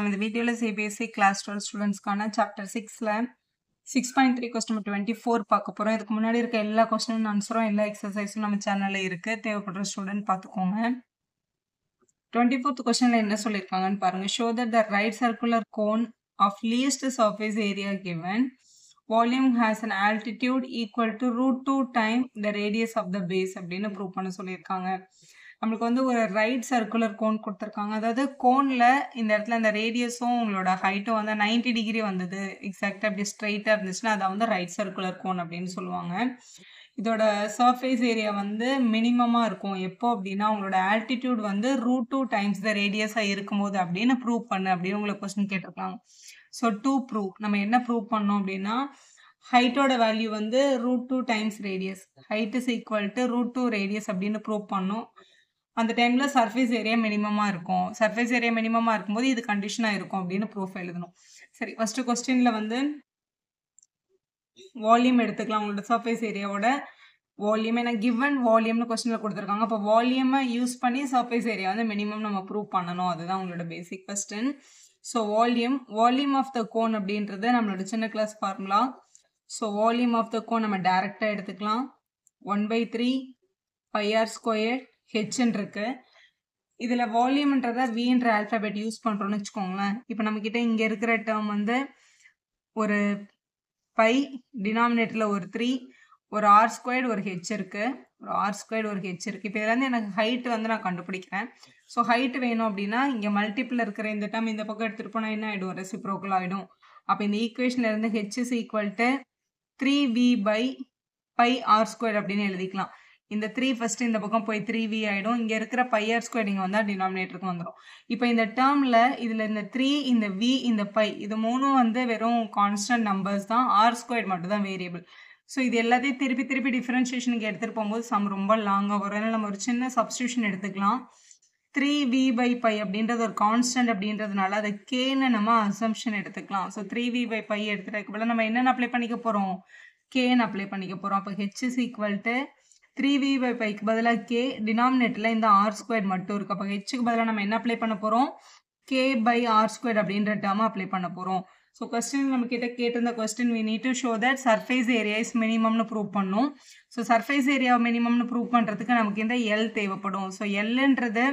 இந்த வீடியோல CBSE class 12 ஸ்டூடெண்ட்ஸ்க்கான chapter 6ல 6.3 question 24 பார்க்க போறோம். இதுக்கு முன்னாடி இருக்க எல்லா கொஸ்டினும் ஆன்சரும் எல்லா எக்ஸசைஸும் நம்ம சேனல்ல இருக்கு. தேவைப்படுற ஸ்டூடெண்ட் பார்த்துக்கோங்க. 24th கொஸ்டின்ல என்ன சொல்லியிருக்காங்கன்னு பாருங்க. Show that the right circular cone of least surface area given volume has an altitude equal to √2 time the radius of the base அப்படின்னு ப்ரூவ் பண்ண சொல்லியிருக்காங்க. நம்மளுக்கு வந்து ஒரு ரைட் சர்க்குலர் கோன் கொடுத்துருக்காங்க. அதாவது கோன்ல இந்த இடத்துல இந்த ரேடியஸும் உங்களோட ஹைட்டும் வந்து 90 டிகிரி வந்தது, எக்ஸாக்டாக அப்படி ஸ்ட்ரைட்டாக இருந்துச்சுன்னா அதை வந்து ரைட் சர்க்குலர் கோன் அப்படின்னு சொல்லுவாங்க. இதோட சர்ஃபேஸ் ஏரியா வந்து மினிமமாக இருக்கும். எப்போ அப்படின்னா உங்களோட ஆல்டிடியூட் வந்து √2 டைம்ஸ் த ரேடியஸாக இருக்கும்போது அப்படின்னு ப்ரூவ் பண்ணு அப்படின்னு உங்களுக்கு கொஸ்டின் கேட்டிருக்காங்க. ஸோ டு ப்ரூவ் நம்ம என்ன ப்ரூவ் பண்ணோம் அப்படின்னா ஹைட்டோட வேல்யூ வந்து √2 times radius, height is equal to √2 radius அப்படின்னு ப்ரூவ் பண்ணோம். அந்த டைமில் சர்ஃபேஸ் ஏரியா மினிமமாக இருக்கும். சர்ஃபேஸ் ஏரியா மினிமமாக இருக்கும்போது இது கண்டிஷனாக இருக்கும் அப்படின்னு ப்ரூஃப் எழுதணும். சரி, ஃபஸ்ட்டு கொஸ்டினில் வந்து வால்யூம் எடுத்துக்கலாம். உங்களோட சர்ஃபேஸ் ஏரியாவோட வால்யூம் ஏன்னா கிவன் வால்யூம்னு கொஸ்டினில் கொடுத்துருக்காங்க. அப்போ வால்யூமை யூஸ் பண்ணி சர்ஃபேஸ் ஏரியா வந்து மினிமம் நம்ம ப்ரூவ் பண்ணணும். அதுதான் உங்களோட basic question. So volume of the cone அப்படின்றது நம்மளோட சின்ன class formula. So volume of the cone நம்ம டைரெக்டாக எடுத்துக்கலாம். 1/3 πr² ஹெச்ன்னு இருக்கு. இதில் வால்யூம்ன்றதை வின்ற ஆல்ஃபபெட் யூஸ் பண்ணுறோன்னு வச்சுக்கோங்களேன். இப்போ நம்மக்கிட்ட இங்கே இருக்கிற டேர்ம் வந்து ஒரு பை, டினாமினேட்டரில் ஒரு 3, ஒரு r² ஒரு ஹெச் இருக்குது, ஒரு r² ஒரு ஹெச் இருக்குது. இப்போ இதுலேருந்து எனக்கு ஹைட்டு வந்து நான் கண்டுபிடிக்கிறேன். ஸோ ஹைட்டு வேணும் அப்படின்னா இங்கே மல்டிப்பிள் இருக்கிற இந்த டேர்ம் இந்த பக்கம் எடுத்துகிட்டு போனால் என்ன ஆகிடும், ரெசிப்ரோக்கல் ஆகிடும். அப்போ இந்த ஈக்குவேஷன்லேருந்து H is equal to 3v/πr² அப்படின்னு எழுதிக்கலாம். இந்த 3 ஃபர்ஸ்ட் இந்த பக்கம் போய் 3v ஆகிடும். இங்கே இருக்கிற πr² இங்கே வந்தால் டினாமினேட்டருக்கு வந்துடும். இப்போ இந்த டேர்மில் இதில் இந்த 3, இந்த v, இந்த π இது மூணும் வந்து வெறும் கான்ஸ்டன்ட் நம்பர்ஸ் தான். r² மட்டும் தான் வேரியபிள். ஸோ இது எல்லாத்தையும் திருப்பி டிஃபரன்ஷியேஷனுக்கு எடுத்துகிட்டு போகும்போது சம் ரொம்ப லாங்காக வரும். அதனால் நம்ம ஒரு சின்ன சப்ஸ்டியூஷன் எடுத்துக்கலாம். 3v/π அப்படின்றது ஒரு கான்ஸ்டன்ட் அப்படின்றதுனால அதை கேன்னு நம்ம அசம்ஷன் எடுத்துக்கலாம். ஸோ 3v/π எடுத்துகிட்டு போல நம்ம என்னென்ன அப்ளை பண்ணிக்க போகிறோம், கேன்னு அப்ளை பண்ணிக்க போகிறோம். அப்போ ஹெச் இஸ் ஈக்குவல் டு 3v/πக்கு பதிலாக கே, டினாமினேட்டரில் இந்த r² மட்டும் இருக்குது. அப்போ ஹெச்சுக்கு பதிலாக நம்ம என்ன அப்ளை பண்ண போகிறோம், k/r² அப்படின்ற டேர்மை அப்ளை பண்ண போகிறோம். ஸோ கொஸ்டின் நம்ம கிட்ட கேட்டிருந்த question we need to show that surface area is minimumனு ப்ரூவ் பண்ணும். ஸோ சர்ஃபேஸ் ஏரியா மினிமம்னு ப்ரூவ் பண்ணுறதுக்கு நமக்கு இந்த எல் தேவைப்படும். ஸோ எல்ன்றது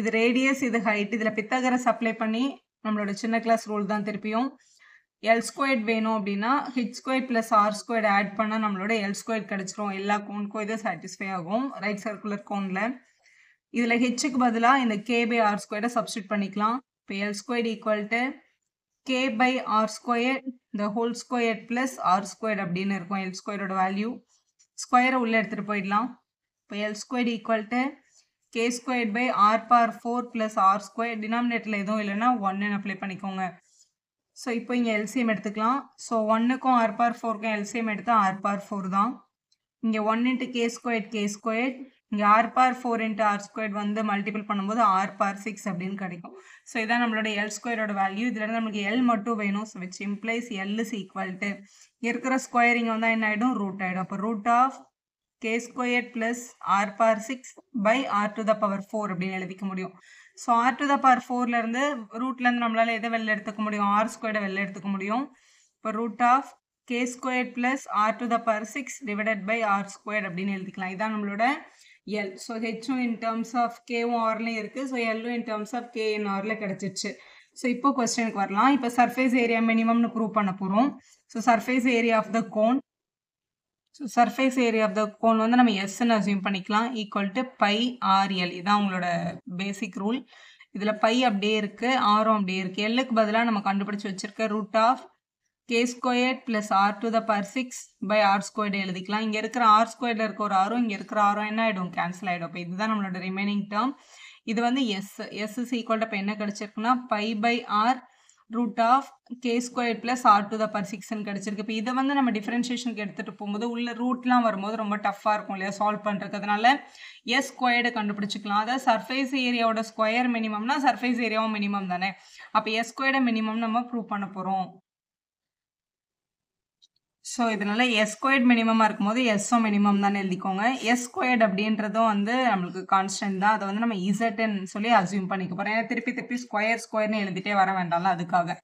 இது ரேடியஸ், இது ஹைட். இதில் பித்தாகரஸ் அப்ளை பண்ணி நம்மளோட சின்ன கிளாஸ் ரூல் தான் திருப்பியும் L² வேணும் அப்படின்னா h² + r² ஆட் பண்ணால் நம்மளோட L² கிடச்சிரும். எல்லா கோனுக்கும் இது சாட்டிஸ்ஃபை ஆகும் ரைட் சர்க்குலர் கோனில். இதில் ஹெச்சுக்கு பதிலாக இந்த k/r² சப்ஸ்டியூட் பண்ணிக்கலாம். இப்போ L² equal to k/r² the whole square plus r² அப்படின்னு இருக்கும். L² வேல்யூ ஸ்கொயரை உள்ளே எடுத்துகிட்டு போயிடலாம். இப்போ L² equal to k²/r⁴ + r². டினாமினேட்டரில் எதுவும் இல்லைன்னா 1ன்னு அப்ளை பண்ணிக்கோங்க. ஸோ இப்போ இங்கே எல்சிஎம் எடுத்துக்கலாம். ஸோ 1க்கும் r⁴க்கும் எல்சிஎம் எடுத்தால் r⁴ தான். இங்கே 1 × k², இங்கே r⁴ × r² வந்து மல்டிபிள் பண்ணும்போது r⁴ அப்படின்னு கிடைக்கும். ஸோ இதான் நம்மளோட L² வேல்யூ. இதில் நமக்கு எல் மட்டும் வேணும். So which implies L is equal to இருக்கிற ஸ்கொயர் இங்கே வந்தால் என்ன ஆகிடும், ரூட் ஆகிடும். அப்போ √k² + r⁴/r⁴ அப்படின்னு எழுதிக்க முடியும். ஸோ r⁴ ரூட்லேருந்து நம்மளால் எதை வெளில எடுத்துக்க முடியும், r² வெளில எடுத்துக்க முடியும். இப்போ √k² + r⁴/r² அப்படின்னு எழுதிக்கலாம். இதான் நம்மளோட எல். ஸோ ஹெச்சும் இன் டேர்ம்ஸ் ஆஃப் கேவும் ஆர்லையும் இருக்குது. ஸோ எல்லும் in terms of K in ஆரில் கிடச்சிச்சு. ஸோ இப்போ கொஸ்டினுக்கு வரலாம். இப்போ சர்ஃபேஸ் ஏரியா மினிமம்னு ப்ரூவ் பண்ண போகிறோம். So surface area of the cone, so surface area of the cone வந்து நம்ம எஸ்ன்னு அசியூம் பண்ணிக்கலாம். Equal to πr/l. இதுதான் உங்களோட பேசிக் ரூல். இதில் பை அப்படியே இருக்குது, ஆரும் அப்படியே இருக்குது. எல்லுக்கு பதிலாக நம்ம கண்டுபிடிச்சி வச்சுருக்க √k² + r⁴/r² எழுதிக்கலாம். இங்கே இருக்கிற r² இருக்க ஒரு ஆரும், இங்கே இருக்கிற ஆரும் என்ன ஆகிடும், கேன்சல் ஆகிடும். அப்போ இதுதான் நம்மளோட ரிமைனிங் டேர்ம். இது வந்து எஸ் இஸ் ஈக்குவல் டு இப்போ என்ன கிடச்சிருக்குன்னா π/r √k² + r⁴ கிடச்சிருக்கு. இப்போ இதை வந்து நம்ம டிஃபரன்ஷியேஷனுக்கு எடுத்துகிட்டு போகும்போது உள்ள ரூட்லாம் வரும்போது ரொம்ப டஃப்பாக இருக்கும் இல்லையா சால்வ் பண்ணுறதுக்கு. அதனால s² கண்டுபிடிச்சிக்கலாம். அதாவது சர்ஃபேஸ் ஏரியாவோட ஸ்கொயர் மினிமம்னா சர்ஃபேஸ் ஏரியாவும் மினிமம் தானே. அப்போ s² மினிமம் நம்ம ப்ரூவ் பண்ண போகிறோம். ஸோ இதனால எஸ் ஸ்கொயர்ட் மினிமமாக இருக்கும்போது எஸ்ஸும் மினிமம் தான் எழுதிக்கோங்க. எஸ் ஸ்கொயர்ட் அப்படின்றதும் வந்து நம்மளுக்கு கான்ஸ்டன்ட் தான். அதை வந்து நம்ம இசட்ன்னு சொல்லி அசியூம் பண்ணிக்க போகிறோம். ஏன்னா திருப்பி திருப்பி ஸ்கொயர்னு எழுதிட்டே வர வேண்டாம்ல, அதுக்காக.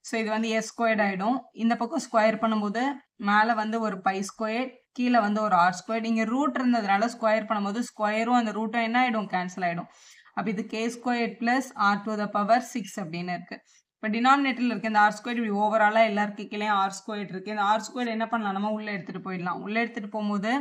ஸோ இது வந்து எஸ் ஸ்கொயர்ட் ஆகிடும். இந்த பக்கம் ஸ்கொயர் பண்ணும்போது மேலே வந்து ஒரு பை ஸ்கொயர், கீழே வந்து ஒரு ஆர் ஸ்கொயர். இங்கே ரூட் இருந்ததுனால ஸ்கொயர் பண்ணும்போது ஸ்கொயரும் அந்த ரூட்டும் என்ன ஆகிடும், கேன்சல் ஆகிடும். அப்போ இது K square plus R to the power 6 அப்படின்னு இருக்குது. இப்போ டினாமினேட்டரில் இருக்க இந்த ஆர் ஸ்கொயர் இப்படி ஓவராலாக எல்லாருக்கும் கீழே ஆர் ஸ்கொயர் இருக்குது. இந்த ஆர் ஸ்கொயர் என்ன பண்ணலாம், நம்ம உள்ளே எடுத்துகிட்டு போயிடலாம். உள்ளே எடுத்துகிட்டு போகும்போது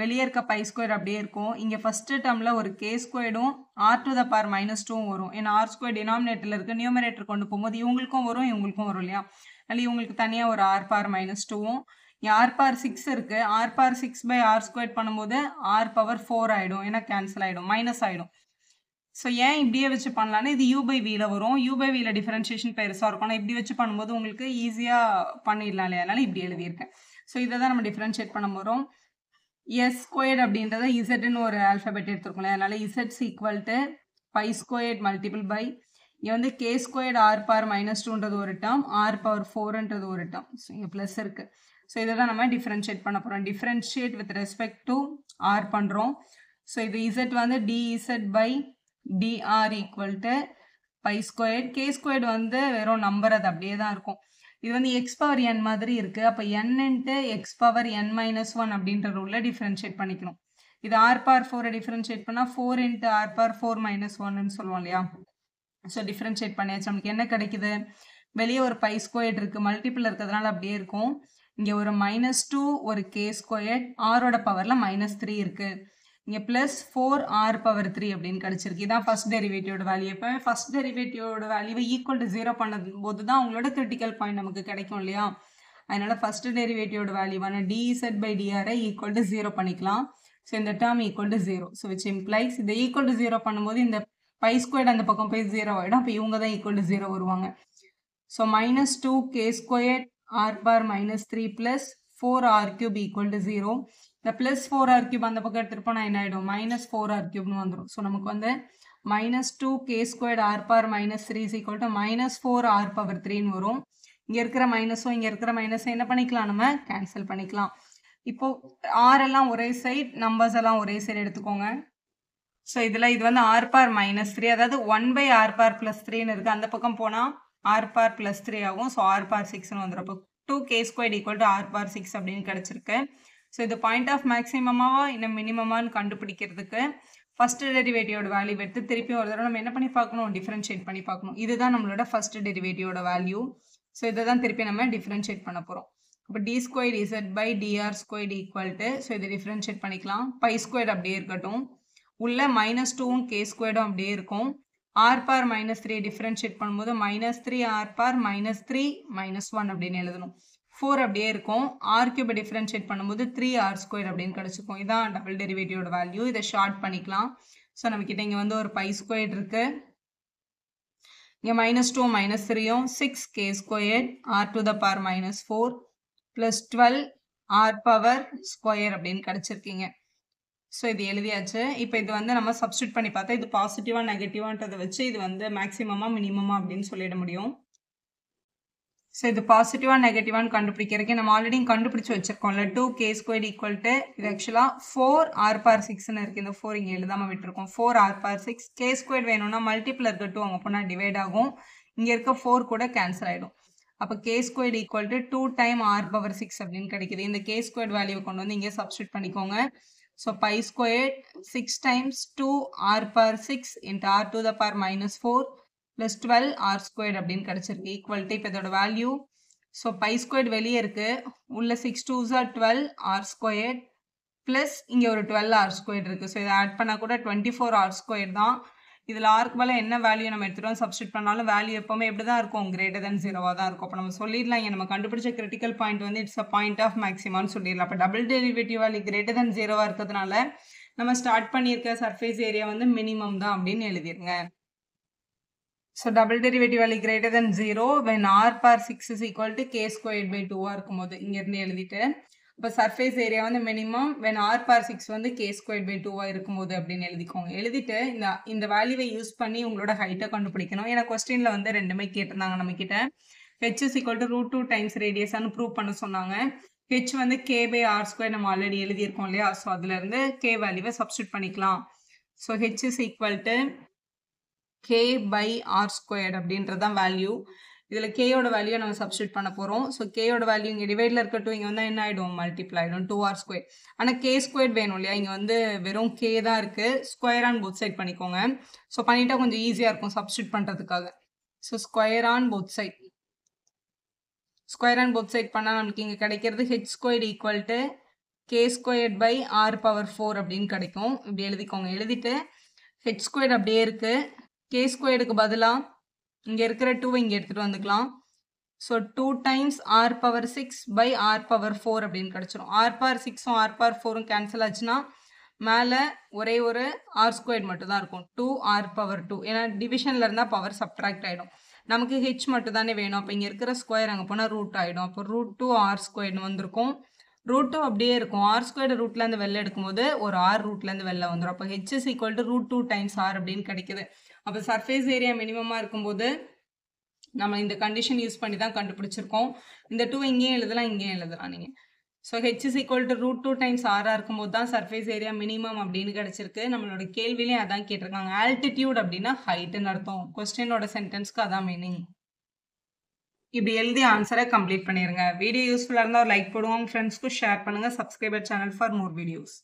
வெளியே இருக்க பை ஸ்கொயர் அப்படியே இருக்கும். இங்கே ஃபஸ்ட்டு டேர்மில் ஒரு கே ஸ்கொயர்டும் ஆர் டு த பவர் -2 வரும். ஏன்னா ஆர் ஸ்கொயர் டினாமினேட்டரில் இருக்குது, நியூமரேட்டர் கொண்டு போகும்போது இவங்களுக்கும் வரும் இவங்களுக்கும் வரும் இல்லையா. அதனால் இவங்களுக்கு தனியாக ஒரு ஆர் பவர் -2வும், இங்கே ஆர் பவர் 6 இருக்குது. R power 6 by R square பண்ணும்போது ஆர் பவர் 4 ஆகிடும். ஏன்னா கேன்சல் ஆகிடும், மைனஸ் ஆகிடும். ஸோ ஏன் இப்படியே வச்சு பண்ணலான்னு, இது u பை வியில் வரும். u பை வியில் டிஃபரன்ஷியேஷன் பெருசாக இருக்கும். ஆனால் இப்படி வச்சு பண்ணும்போது உங்களுக்கு ஈஸியாக பண்ணிடலாம் இல்லையா, அதனால் இப்படி எழுதியிருக்கேன். ஸோ இதை தான் நம்ம டிஃபரன்ஷியேட் பண்ண போகிறோம். எஸ் ஸ்கொயர்ட் அப்படின்றத இசட்னு ஒரு ஆல்ஃபபெட் எடுத்துருக்கோம். அதனால் இசட்ஸ் equal to pi squared multiple by, இங்கே வந்து கே ஸ்கொயர்ட் ஆர் பவர் -2ன்றது ஒரு டேர்ம், ஆர் பவர் 4ன்றது ஒரு டேர்ம். ஸோ இங்கே ப்ளஸ் இருக்குது. ஸோ இதை தான் நம்ம டிஃபரன்ஷியேட் பண்ண போகிறோம். Differentiate with respect to R பண்ணுறோம். ஸோ இது இசட் வந்து d z by dr equal to pi squared. k squared வந்து வெறும் நம்பர், அது அப்படியே தான் இருக்கும். இது வந்து x power n மாதிரி இருக்கு. அப்போ n into x power n minus 1 அப்படின்ற ரூல்ல டிஃபரன்ஷியேட் பண்ணிக்கணும். இது r power 4 டிஃபரன்ஷியேட் பண்ணால் 4 into r power 4 minus 1ன்னு சொல்லுவோம் இல்லையா. ஸோ டிஃபரன்ஷியேட் பண்ணியாச்சு. நமக்கு என்ன கிடைக்குது, வெளியே ஒரு பை ஸ்கொயர்ட் இருக்குது, மல்டிபிள் இருக்கிறதுனால அப்படியே இருக்கும். இங்கே ஒரு -2 ஒரு k ஸ்கொயர்ட், ஆரோட பவரில் -3 இருக்குது. இங்கே ப்ளஸ் 4r பவர் 3 அப்படின்னு கிடச்சிருக்கு. இதான் ஃபஸ்ட் டெரிவேட்டிவோட வேல்யூ. எப்போவுமே ஃபஸ்ட் டெரிவேட்டிவோட வேல்யூவை ஈக்குவல் டு 0 பண்ணும்போது தான் உங்களோட கிரிட்டிக்கல் பாயிண்ட் நமக்கு கிடைக்கும் இல்லையா. அதனால் ஃபஸ்ட் டெரிவேட்டிவோட வேல்யூவான dz by dr equal to 0 பண்ணிக்கலாம். ஸோ இந்த term equal to 0. So which implies இந்த ஈக்குவல் டு 0 பண்ணும்போது இந்த பை ஸ்கொயர்ட் அந்த பக்கம் போய் 0 ஆகிடும். அப்போ இவங்க தான் ஈக்குவல் டு 0 வருவாங்க. So -2k squared R power -3 plus 4r cube equal to 0. இந்த ப்ளஸ் 4r cube அந்த பக்கம் எடுத்துகிட்டு போனால் என்ன ஆகிடும், -4r cubeன்னு வந்துடும். ஸோ நமக்கு வந்து -2k squared R power -3 is equal to -4r power 3ன்னு வரும். இங்கே இருக்கிற மைனஸும் இங்கே இருக்கிற மைனஸும் என்ன பண்ணிக்கலாம், நம்ம கேன்சல் பண்ணிக்கலாம். இப்போது ஆர் எல்லாம் ஒரே சைட், நம்பர்ஸ் எல்லாம் ஒரே சைடு எடுத்துக்கோங்க. ஸோ இதில் இது வந்து ஆர் பவர் -3, அதாவது 1/r பவர் +3ன்னு இருக்குது. அந்த பக்கம் போனால் ஆர் பவர் +3 ஆகும். ஸோ ஆர் பவர் 6ன்னு வந்துடும். அப்போ 2k squared equal to R power 6 அப்படின்னு கிடச்சிருக்கு. ஸோ இது பாயிண்ட் ஆஃப் மேக்ஸிமமாக இல்லை மினிமமானு கண்டுபிடிக்கிறதுக்கு ஃபர்ஸ்ட் டெரிவேட்டிவோட வேல்யூ எடுத்து திருப்பி ஒரு தடவை நம்ம என்ன பண்ணி பார்க்கணும், டிஃபரன்ஷியேட் பண்ணி பார்க்கணும். இதுதான் நம்மளோட ஃபர்ஸ்ட் டெரிவேட்டிவோட வேல்யூ. ஸோ இதை தான் திருப்பி நம்ம டிஃபரன்ஷியேட் பண்ண போகிறோம். அப்போ d squared z by dr squared equal to, so இதை டிஃபரன்ஷியேட் பண்ணிக்கலாம். பை ஸ்கொயர்ட் அப்படியே இருக்கட்டும், உள்ள -2ம் k ஸ்கொயர்டும் அப்படியே இருக்கும். r பவர் -3 டிஃபரன்ஷியேட் பண்ணும்போது -3r பவர் -3 -1 அப்படின்னு எழுதணும். 4 அப்படியே இருக்கும். r கியூபை டிஃபரன்ஷியேட் பண்ணும்போது 3r ஸ்கொயர் அப்படின்னு கிடச்சிக்கும். இதான் டபுள் டெரிவேட்டிவோட வேல்யூ. இதை ஷார்ட் பண்ணிக்கலாம். ஸோ நம்மக்கிட்ட இங்கே வந்து ஒரு பை ஸ்கொயர் இருக்கு, இங்கே -2 -3யும் 6k square r to the power -4 plus 12 r power square அப்படின்னு கிடச்சிருக்கீங்க. ஸோ இது எழுதியாச்சு. இப்போ இது வந்து நம்ம சப்ஸ்டியூட் பண்ணி பார்த்தா இது பாசிட்டிவாக நெகட்டிவான்றதை வச்சு இது வந்து மேக்ஸிமமாக மினிமமாக அப்படின்னு சொல்லிட முடியும். ஸோ இது பாசிட்டிவாக நெகட்டிவான்னு கண்டுபிடிக்கிறதுக்கு நம்ம ஆல்ரெடி கண்டுபிடிச்சி வச்சுருக்கோம்ல, 2k ஸ்கொயர் ஈக்குவல் டு, இது ஆக்சுவலாக 4r பவர் 6ன்னு இருக்குது. இந்த 4 இங்கே எழுதாமல் விட்டுருக்கோம். 4r பவர் 6 k ஸ்கொயர் வேணும்னா மல்டிபிள் இருக்க 2 அங்கே போனால் டிவைட் ஆகும். இங்கே இருக்க 4 கூட கேன்சல் ஆகிடும். அப்போ k square equal to 2 time r power 6 அப்படின்னு கிடைக்குது. இந்த k ஸ்கொயர் வேல்யூவை கொண்டு வந்து இங்கே சப்ஸ்டியூட் பண்ணிக்கோங்க. So pi square 6 times 2r power 6 into r to the power -4 plus 12r square அப்படின்னு கிடச்சிருக்கு. ஈக்குவல் டு இப்போ இதோட வேல்யூ, ஸோ பை ஸ்கொயர் வெளியே இருக்குது, உள்ள 6 2s are 12r square plus இங்கே ஒரு 12r ஸ்கொயர் இருக்குது. ஸோ இதை ஆட் பண்ணால் கூட 24r ஸ்கொயர் தான். இதில் ஆர்க்கு மேலே என்ன வேல்யூ நம்ம எடுத்துகிட்டு சப்ஸ்டியூட் பண்ணாலும் வேல்யூ எப்போவுமே எப்படி தான் இருக்கும், கிரேட்டர் தென் 0வாக தான் இருக்கும். அப்போ நம்ம சொல்லிடலாம், இங்கே நம்ம கண்டுபிடிச்ச கிரிட்டிக்கல் பாயிண்ட் வந்து இட்ஸ் அ பாயிண்ட் ஆஃப் மேக்ஸிமான்னு சொல்லிடலாம். அப்போ double derivative value greater than 0வாக இருக்கிறதுனால நம்ம ஸ்டார்ட் பண்ணியிருக்க சர்ஃபேஸ் ஏரியா வந்து மினிமம் தான் அப்படின்னு எழுதிருங்க. So double derivative value greater than 0 when r power 6 is equal to k squared by 2ஆக இருக்கும்போது இங்கேருந்து எழுதிட்டு, இப்போ சர்ஃபேஸ் ஏரியா வந்து மினிமம் when r பவர் 6 வந்து k ஸ்கொயர்ட் பை 2ஆக இருக்கும்போது அப்படின்னு எழுதிக்கோங்க. எழுதிட்டு இந்த வேல்யூவை யூஸ் பண்ணி உங்களோட ஹைட்டை கண்டுபிடிக்கணும். ஏன்னா கொஸ்டினில் வந்து ரெண்டுமே கேட்டிருந்தாங்க நம்மக்கிட்ட. h is equal to √2 times ரேடியஸானு ப்ரூவ் பண்ண சொன்னாங்க. ஹெச் வந்து கே பை ஆர் ஸ்கொயர் நம்ம ஆல்ரெடி எழுதியிருக்கோம் இல்லையா? ஸோ அதுலேருந்து கே வேல்யூவை சப்ஸ்டியூட் பண்ணிக்கலாம். So H is equal to K by R squared அப்படின்றது தான் வேல்யூ. இதில் கேயோட வேல்யூ நம்ம சப்ஸ்டியூட் பண்ண போகிறோம். ஸோ கேயோட வேல்யூ இங்கே டிவைடில் இருக்கட்டும், இங்கே வந்து என்ன ஆகிடும், மல்டிப்ளை ஆகிடும், 2r ஸ்கொயர். ஆனால் கே ஸ்கொயர் வேணும் இல்லையா? இங்கே வந்து வெறும் கே தான் இருக்குது. ஸ்கொயர் ஆன் போத் சைட் பண்ணிக்கோங்க. ஸோ பண்ணிட்டா கொஞ்சம் ஈஸியாக இருக்கும் சப்ஸ்டியூட் பண்ணுறதுக்காக. So square on both side. Square on both side பண்ணால் நமக்கு இங்கே கிடைக்கிறது H square equal to K squared by R power 4 அப்படின்னு கிடைக்கும். இப்படி எழுதிக்கோங்க. எழுதிட்டு ஹெச் ஸ்கொயர் அப்படியே இருக்குது. கே ஸ்கொயருக்கு பதிலாக இங்கே இருக்கிற 2 இங்கே எடுத்துகிட்டு வந்துக்கலாம். So 2 times R power 6 by R power 4 அப்படின்னு கிடச்சிரும். ஆர் பவர் 6ம் ஆர் பவர் 4ம் கேன்சல் ஆச்சுன்னா மேலே ஒரே ஒரு ஆர் ஸ்கொயர் மட்டும் தான் இருக்கும். 2 ஆர் பவர் 2. ஏன்னா டிவிஷனில் இருந்தால் பவர் சப்ட்ராக்ட் ஆகிடும். நமக்கு ஹெச் மட்டும் தானே வேணும். அப்போ இங்கே இருக்கிற ஸ்கொயர் அங்கே போனால் ரூட் ஆகிடும். அப்போ √2 ஆர் ஸ்கொயர்னு வந்திருக்கும். √2 அப்படியே இருக்கும். ஆர் ஸ்கொயர் ரூட்லேருந்து வெளில எடுக்கும்போது ஒரு ஆர் ரூட்லேருந்து வெளில வந்துடும். அப்போ H is equal to √2 times R அப்படின்னு கிடைக்குது. அப்போ சர்ஃபேஸ் ஏரியா மினிமமாக இருக்கும்போது நம்ம இந்த கண்டிஷன் யூஸ் பண்ணி தான் கண்டுபிடிச்சிருக்கோம். இந்த 2 இங்கேயும் எழுதலாம், இங்கேயும் எழுதலாம் நீங்கள். So H is equal to √2 times ஆராக இருக்கும்போது தான் சர்ஃபேஸ் ஏரியா மினிமம் அப்படின்னு கிடச்சிருக்கு. நம்மளோட கேள்வியிலையும் அதான் கேட்டிருக்காங்க. ஆல்டிடியூட் அப்படின்னா ஹைட்டுன்னு அர்த்தம். கொஸ்டினோட சென்டென்ஸ்க்கு அதான் மீனிங். இப்படி எழுதி ஆன்சரை கம்ப்ளீட் பண்ணிடுங்க. வீடியோ யூஸ்ஃபுல்லாக இருந்தால் ஒரு லைக் போடுவோம். ஃப்ரெண்ட்ஸ்க்கு ஷேர் பண்ணுங்கள். Subscriber channel for more videos.